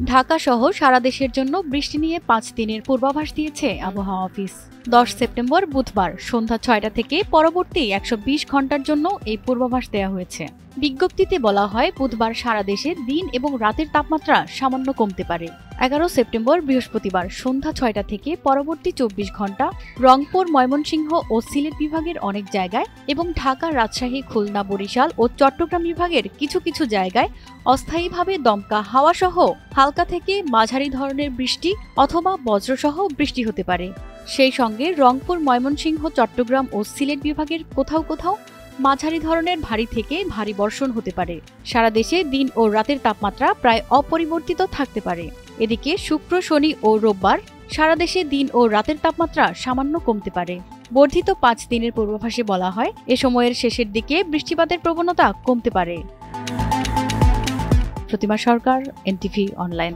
ঢাকা সহ সারা দেশের জন্য বৃষ্টি নিয়ে 5 দিনের পূর্বাভাস দিয়েছে আবহাওয়া অফিস। 10 সেপ্টেম্বর বুধবার সন্ধ্যা 6টা থেকে পরবর্তী 120 ঘন্টার জন্য এই পূর্বাভাস দেওয়া হয়েছে। বিজ্ঞপ্তিতে বলা হয়, বুধবার সারা দেশে দিন এবং রাতের তাপমাত্রা সামান্য কমতে পারে। 11 সেপ্টেম্বর বৃহস্পতিবার সন্ধ্যা 6টা থেকে পরবর্তী 24 ঘন্টা রংপুর, ময়মনসিংহ ও সিলেট বিভাগের অনেক জায়গায় এবং ঢাকা, রাজশাহী, খুলনা, বরিশাল ও চট্টগ্রাম বিভাগের কিছু কিছু জায়গায় অস্থায়ীভাবে দমকা হাওয়াসহ হালকা থেকে মাঝারি ধরনের বৃষ্টি অথবা বজ্রসহ বৃষ্টি হতে পারে। সেই সঙ্গে রংপুর, ময়মনসিংহ, চট্টগ্রাম ও সিলেট বিভাগের কোথাও কোথাও মাঝারি ধরনের ভারী থেকে ভারী বর্ষণ হতে পারে। সারা দেশে দিন ও রাতের তাপমাত্রা প্রায় অপরিবর্তিত থাকতে পারে। এদিকে শুক্র, শনি ও রোববার সারা দেশে দিন ও রাতের তাপমাত্রা সামান্য কমতে পারে। বর্ধিত 5 দিনের পূর্বাভাসে বলা হয়, এ সময়ের শেষের দিকে বৃষ্টিপাতের প্রবণতা কমতে পারে। প্রতিমা সরকার, এনটিভি অনলাইন।